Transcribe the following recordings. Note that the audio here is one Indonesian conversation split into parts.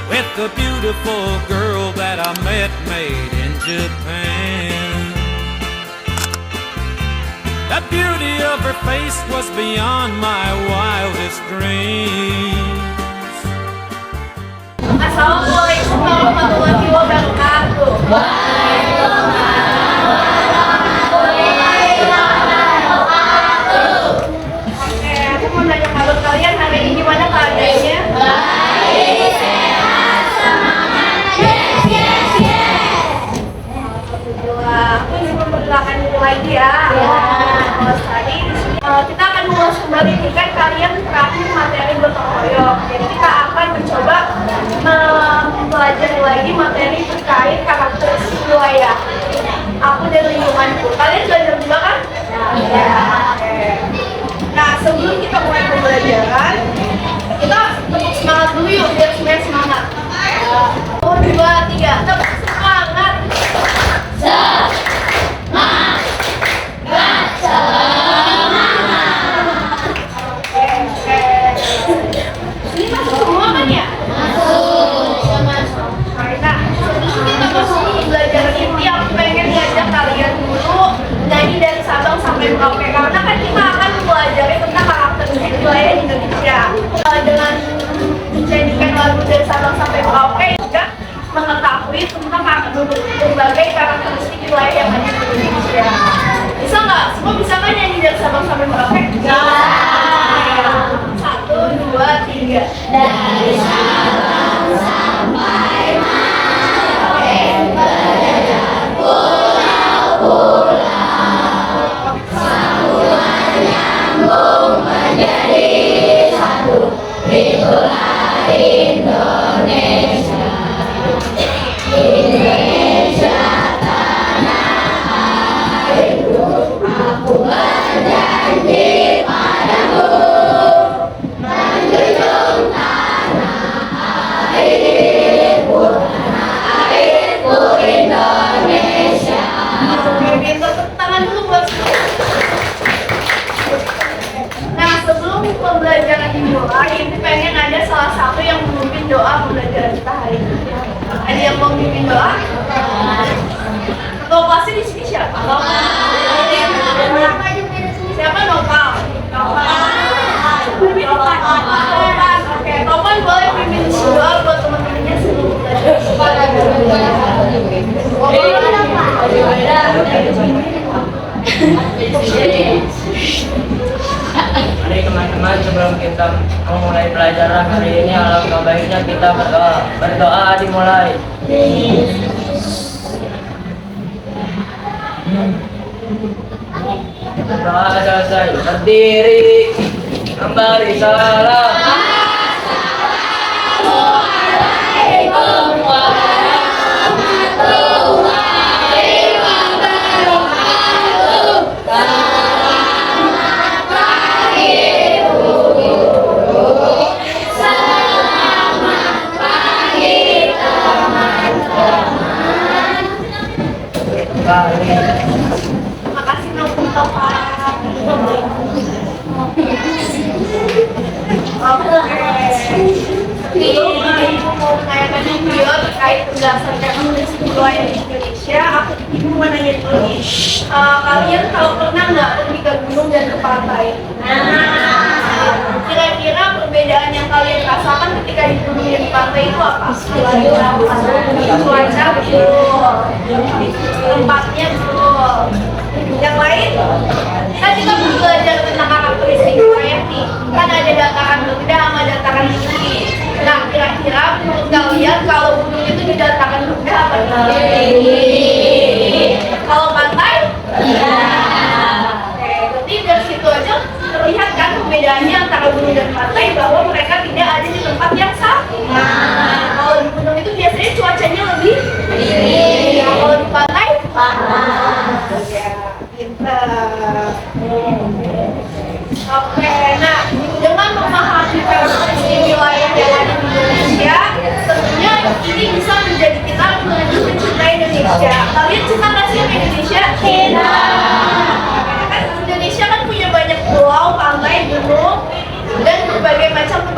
with the beautiful girl that I met made in Japan. The beauty of her face was beyond my wildest dreams. Assalamualaikum warahmatullahi wabarakatuh. Oke, aku mau nanya kabar kalian hari ini gimana keadaannya? Baik, sehat, semangat, alhamdulillah. Aku ingin memperkenalkan diri lagi ya. Tadi kita akan mengulas kembali nih kan kalian terakhir materi gotong royong. Jadi kita akan mencoba mempelajari lagi materi terkait karakteristik wilayah. Aku dan lingkunganku. Kalian belajar juga kan? Ya. Oke. Nah, sebelum kita mulai pembelajaran, kita tepuk semangat dulu yuk biar semuanya semangat. 1, 2, 3, tepuk semangat. Ini masuk semua kan ya? Masuk. Nah, sebelum kita masuk pembelajaran inti, aku pengen ngajak kalian dulu nyanyi dari Sabang sampai Merauke karena kan kita akan mempelajari tentang karakteristik wilayah Indonesia. Dengan menyanyikan lagu dari Sabang sampai Merauke juga mengetahui tentang berbagai karakteristik wilayah yang ada di Indonesia. Bisa nggak? Semua bisa kan nyanyi dari Sabang sampai Merauke? Bisa. 1, 2, 3. Dari Sabang sampai Merauke berjalan pulau-pulau, semua nyambung menjadi satu. Itulah Indonesia. Indonesia tanah airku, aku berjanji padamu menjunjung tanah airku Indonesia. Minta tepuk tangan dulu buat. Nah, sebelum pembelajaran dimulai, ini pengen ada salah satu yang memimpin doa pembelajaran kita hari ini. Ada yang mau memimpin doa? Ketua kelasnya di sini siapa? Siapa Nopal? Oke, Topan boleh pimpin doa buat teman-temannya sebelum Mari teman-teman, sebelum kita memulai pelajaran hari ini, alangkah baiknya kita berdoa. Berdoa dimulai. Doa selesai, berdiri, kembali salam. Assalamualaikum warahmatullahi wabarakatuh. Selamat pagi guru. Selamat pagi teman-teman. Makasih Topan. Ibu mau menanyakan video terkait penjelasan karakteristik wilayah di Indonesia. Ibu mau nanya dulu nih, kalian kalau pernah nggak pergi ke gunung dan ke pantai? Kira-kira perbedaan yang kalian rasakan ketika di gunung dan di pantai itu apa? Cuaca betul, tempatnya betul. Yang lain, kan kita belajar tentang karakteristik wilayah nih. Kan ada dataran rendah sama dataran tinggi. Nah, kira-kira menurut kalian kalau gunung itu di dataran rendah apa tinggi? Kalau pantai? Iya. Oke, berarti dari situ aja terlihat kan perbedaannya antara gunung dan pantai bahwa mereka tidak ada di tempat yang sama. Kalau di gunung itu biasanya cuacanya lebih dingin. Kalau di pantai? Panas. Ya, pintar. Oke, nah dengan memahami karakteristik wilayah yang ada di Indonesia, tentunya ini bisa menjadi kita menuju mencintai Indonesia. Kalian cinta nggak sih sama Indonesia? Cinta. Kan Indonesia kan punya banyak pulau, pantai, gunung, dan berbagai macam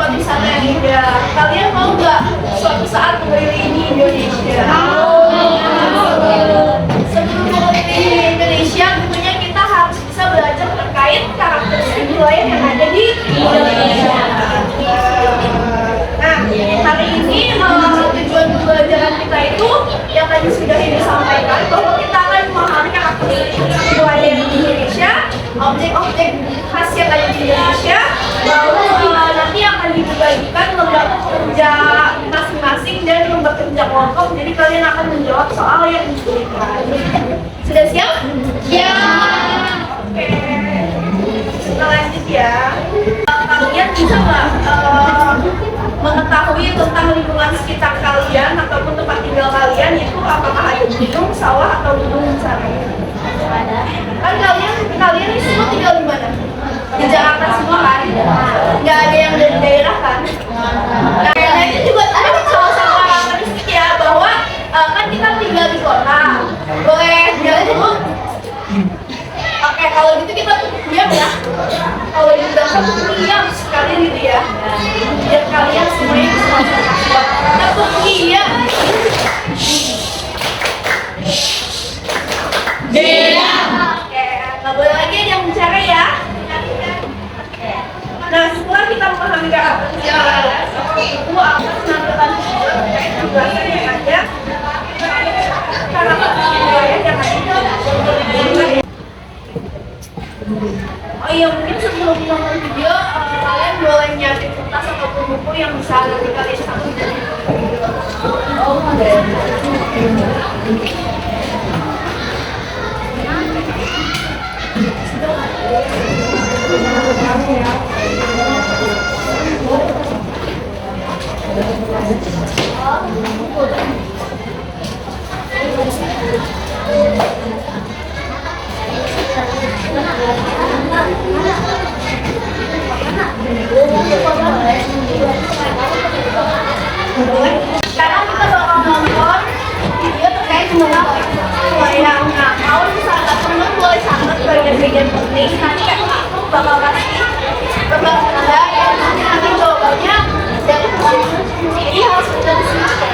kita itu yang tadi sudah disampaikan bahwa kita akan memahami karakteristik budaya di Indonesia, objek-objek khas yang ada di Indonesia, lalu nanti akan dibagikan lembaga kerja masing-masing dan lembaga kerja kelompok. Jadi kalian akan menjawab soal yang diberikan. Sudah siap? Ya. Oke. Kita lanjut ya. Kalian bisa nggak mengetahui tentang lingkungan sekitar kalian ataupun tempat tinggal kalian itu apakah ada gunung, sawah atau gunung di sana? Kan kalian ini semua tinggal di mana? Di Jakarta semua kan? Nggak ada yang dari daerah kan? Nah itu juga ada salah satu karakteristik ya bahwa kan kita tinggal di kota. Boleh jalan dulu? Oke, kalau gitu kita diam ya. Kalau kita diam sekali gitu ya. Biar kalian semuanya bisa konsentrasi. Kita diam. Diam. Oke, nggak boleh lagi ada yang bicara ya. Nah, setelah kita memahami karakteristik itu akan menentukan terkait penjelasan yang ada karakteristik yang ada. Oh iya, mungkin sebelum nonton video kalian boleh nyiapin kertas ataupun buku yang bisa nanti kalian sambil. Oh, sekarang kita bakal nonton video terkait dengan wayang. Nah, kalau misalnya teman boleh catat bagian-bagian penting. Nanti kan aku bakal kasih beberapa tanda yang nanti jawabannya dari jadi harus sudah disiapkan.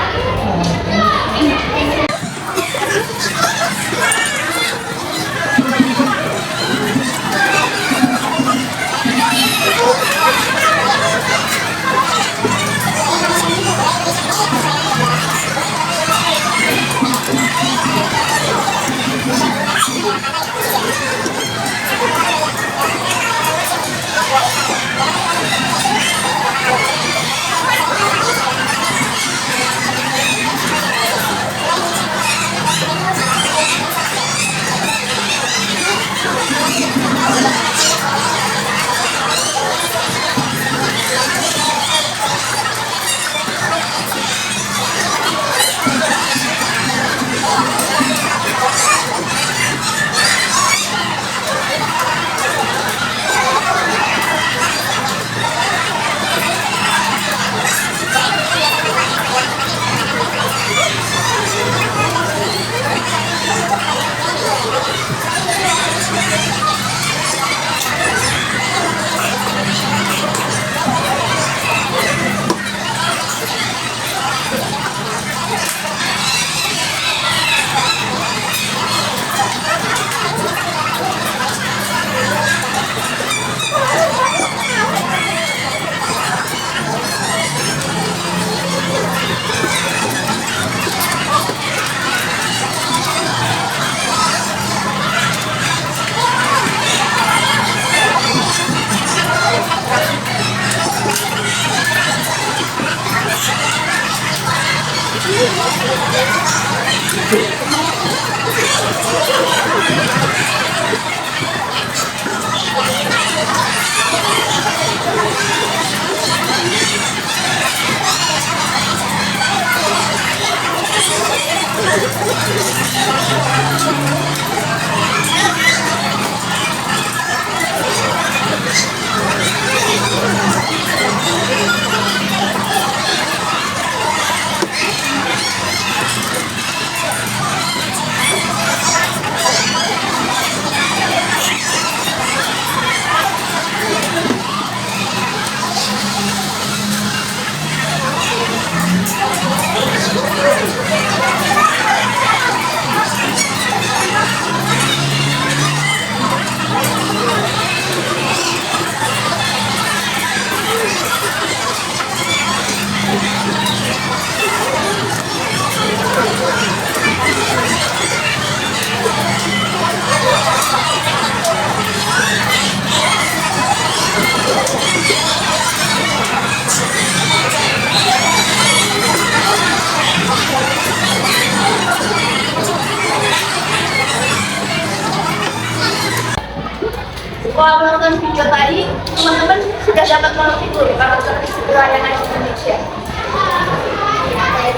Kalau menonton video tadi, teman-teman sudah dapat mengerti belum karakter layanan Indonesia?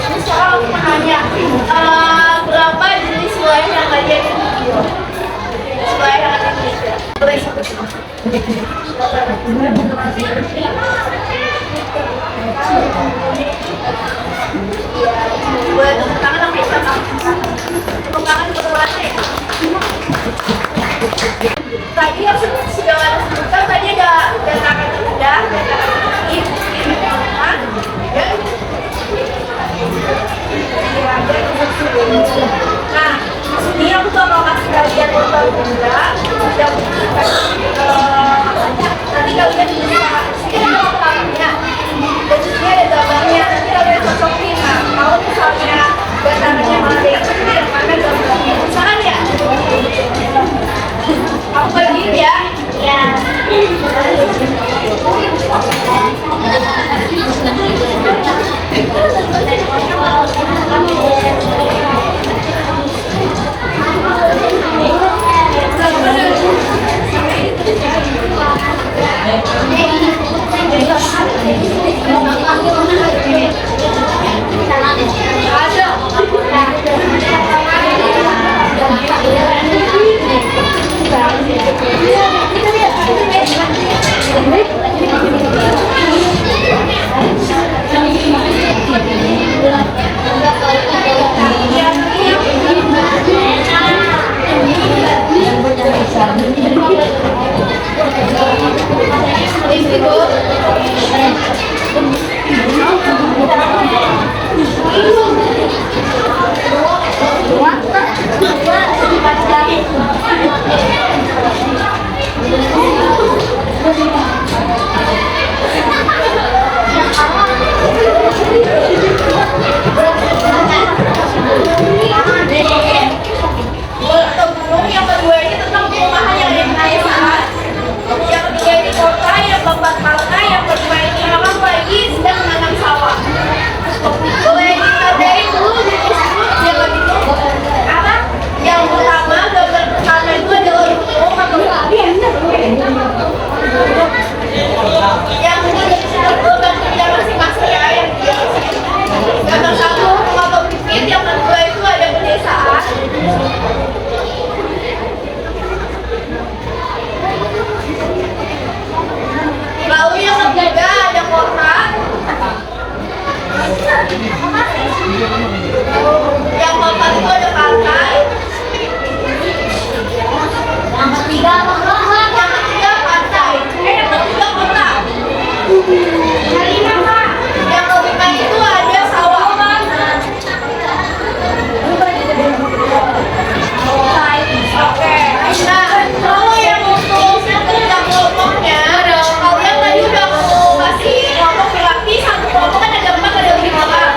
Ini sekarang aku menanya, berapa jenis layanan kalian di video? Layanan Indonesia. Boleh sebutin? Boleh tepuk tangan sampai sama. Tepuk tangan berwarna ya. Tadi yang sudah ada sebutkan, tadi ada data rendah, data if, dan nah, ini aku bakal kasih kalian data rendah dan nanti kalian bisa pertamanya dan juga ada gambarnya, nanti kalian cocokin. Nah, kalau misalnya datanya mana yang kecil, mana gambarnya misalkan ya aku bagiin ya. Ya. Yang kedua ini tentang perumahan yang ada di pedesaan. Yang ketiga ini kota, yang keempat karena, yang kelima ini orang lagi sedang menanam sawah. Boleh ditandai dulu yang begitu. Apa? Yang pertama gambar pertama itu adalah rumah atau yang gambar kerja masing-masing ya, yang gambar satu rumah atau bukit, yang kedua itu ada pedesaan. Lalu yang ketiga ada kota. Yang keempat itu ada pantai. Yang ketiga pantai. Yang ketiga kota. Yang kelima itu ada sawah. Oke. Nah, kalau yang untuk yang kelompoknya, kalian tadi udah mau kasih kelompok berarti satu kelompok kan ada 4 ada 5 kan.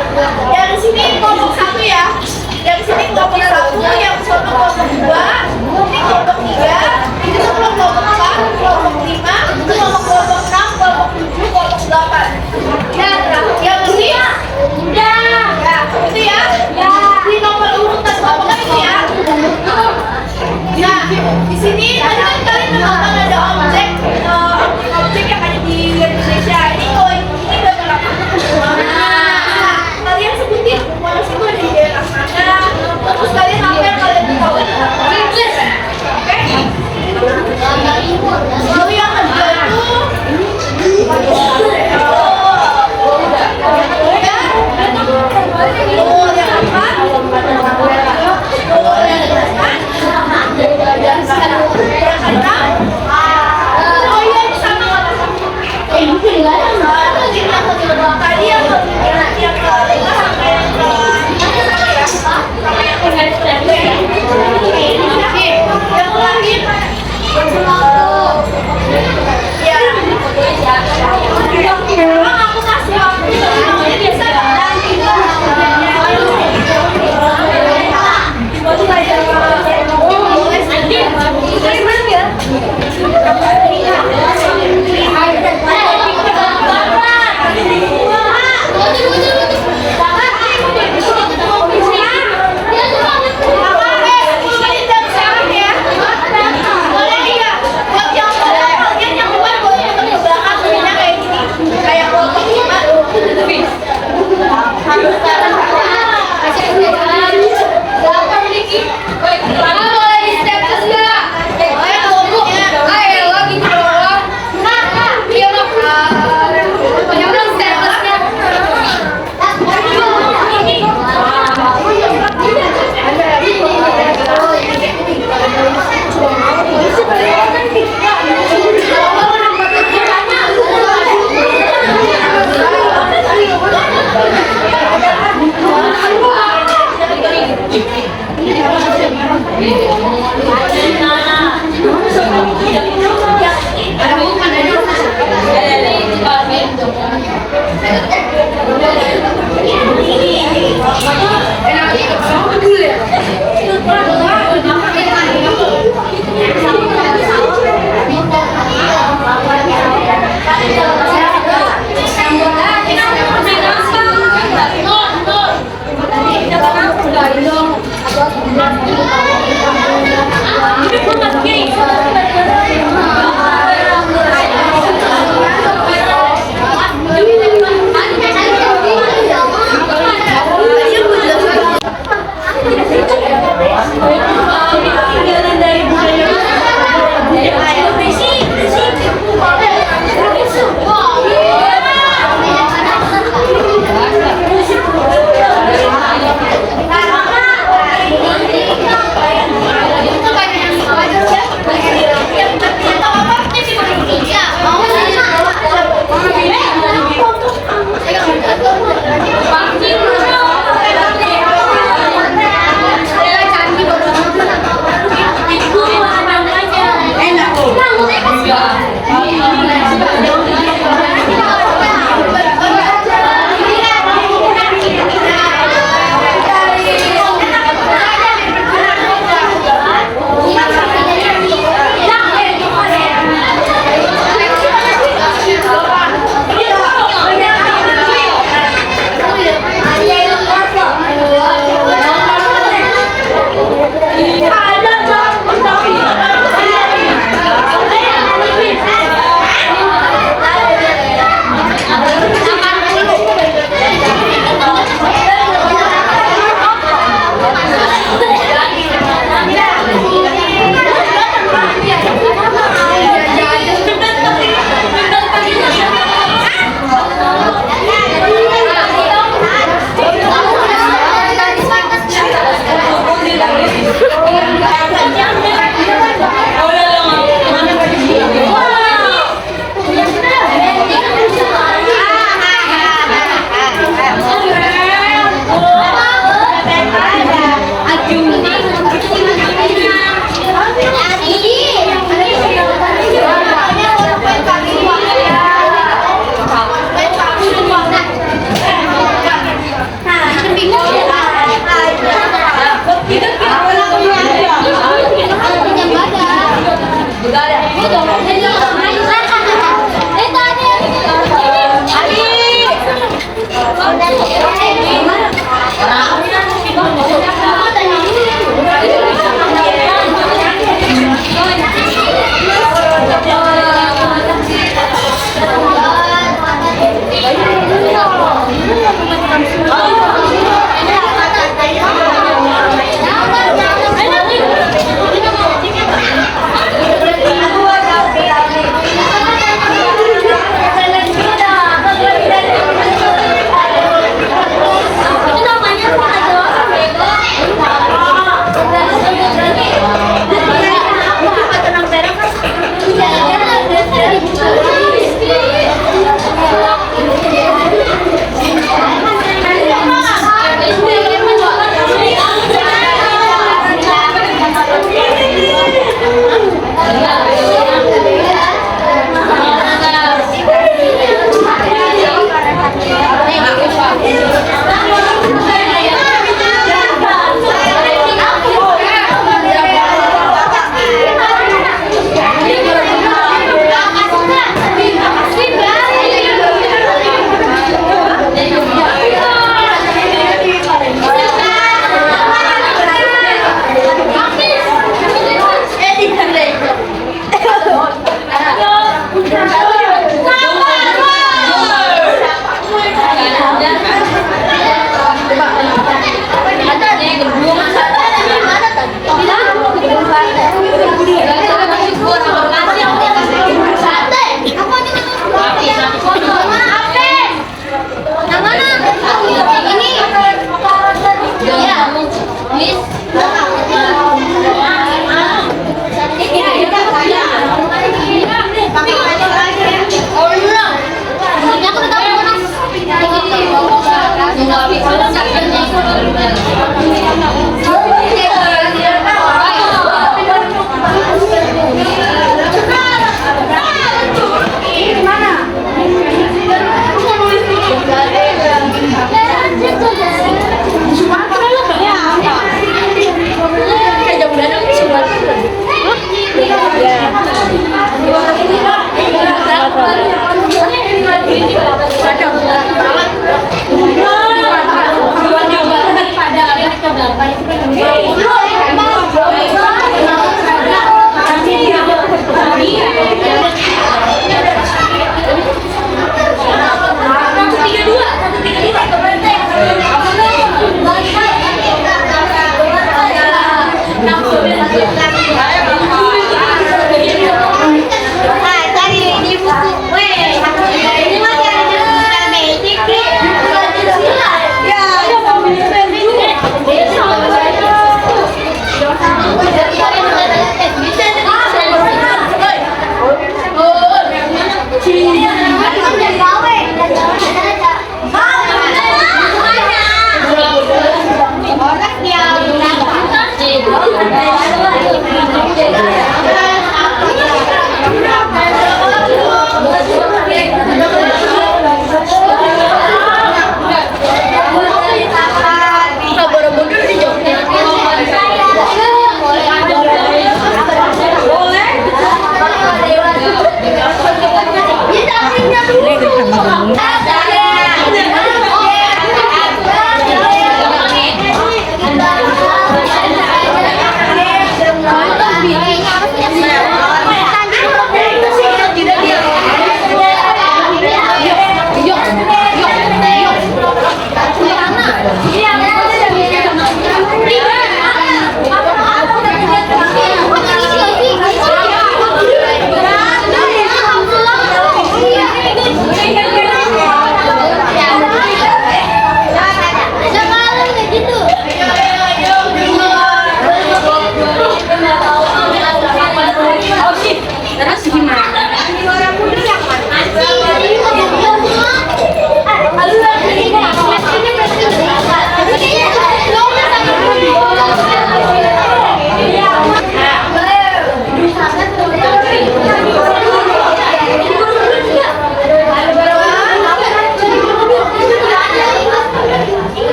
Yang sini kelompok 1 ya. Yang sini kelompok 1, yang sono kelompok 2, ini kelompok 3, ini tuh kelompok 4, kelompok 5, itu kelompok 6, kelompok 7, kelompok 8. Nah, yang ini udah. Ya, itu ya. Ya. Di nomor urutan kelompoknya itu ya. Nah, di sini tadi kan kalian menonton ada objek yang ada di Indonesia. Ini kalau ini gambar apa? Nah, kalian sebutin monas itu ada di daerah mana. Terus kalian apa yang kalian tahu? Oke? Lalu yang kedua itu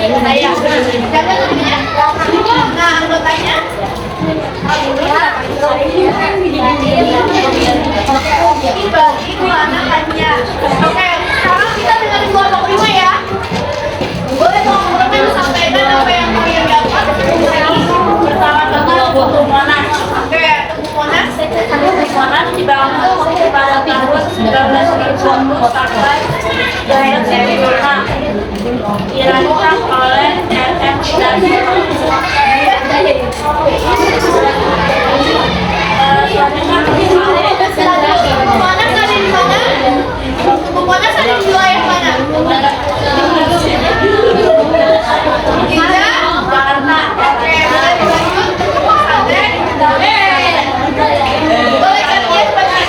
Saya. Jangan namanya. Nah, anggotanya. Ini bagi anakannya. Oke, sekarang kita dengerin kelompok 5 ya. Boleh teman-teman sampaikan apa yang kalian dapat bersama tentang Tugu Monas. Oke, Tugu Monas. Tugu Monas dibangun pada tahun 1920 sampai 2005. Dirancang oleh R.M. Monas ada di wilayah mana? Di Jakarta. Oke, boleh kalian baca.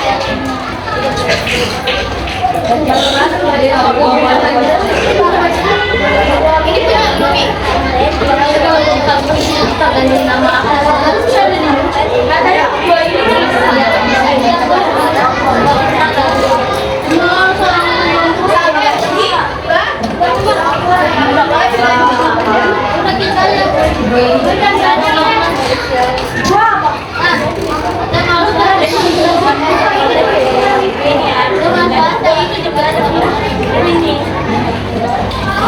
Ini punya Lumi.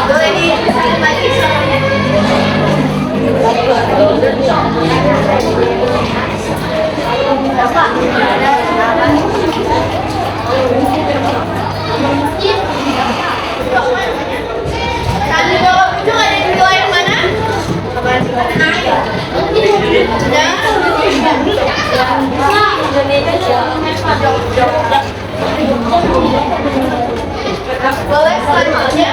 Boleh disaling lagi samanya. Tadi bawa ujung ada di wilayah mana? Boleh selanjutnya.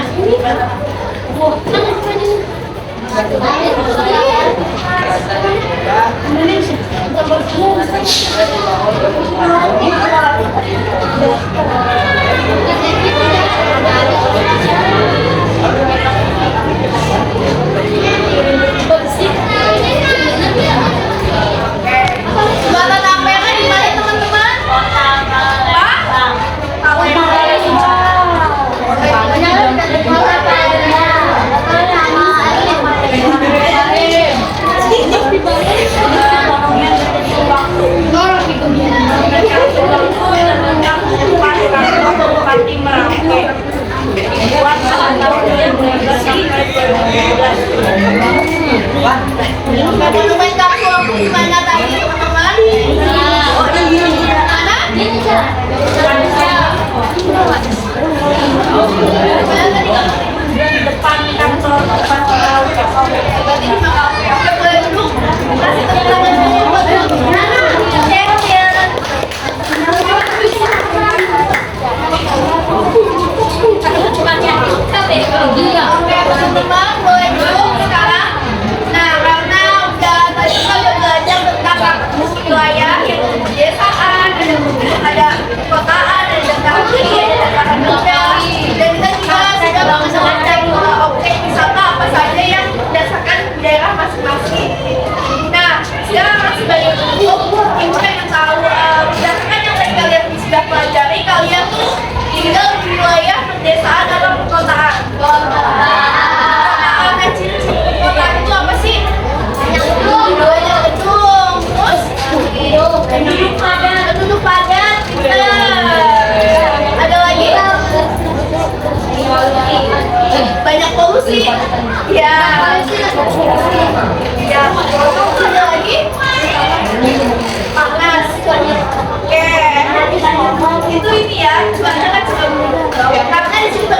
Jembatan Ampera di mana teman-teman? Monumen Kampung di mana tadi teman-teman? Oh, di mana? Depan kantor berarti di Makassar. Oke, boleh duduk. Kasih tepuk tangan dulu buat Oke, teman-teman, boleh duduk sekarang. Nah, karena tadi kita udah belajar tentang wilayah yang ada pedesaan, ada kotaan, ada dataran tinggi, ada dataran rendah, dan kita juga sudah mengenal objek wisata apa saja yang berdasarkan daerah masing-masing. Nah, sekarang sebagai penutup, ibu pengen tahu berdasarkan yang tadi kalian sudah pelajari, kalian tuh tinggal di wilayah pedesaan atau perkotaan? Nah, ciri-ciri perkotaan itu apa sih? Banyak gedung, terus penduduk padat, ada lagi banyak polusi, ya, ada lagi panas. Oke, itu ini ya, cuaca kan juga karena di situ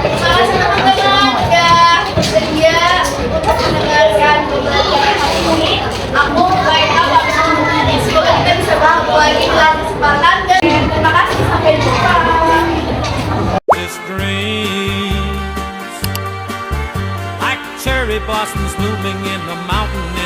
Makasih teman-teman udah bersedia untuk mendengarkan pembelajaran hari ini. Aku baik apa semoga kita bisa bertemu lagi di lain kesempatan dan terima kasih sampai jumpa. This dreams like cherry blossoms blooming in the mountain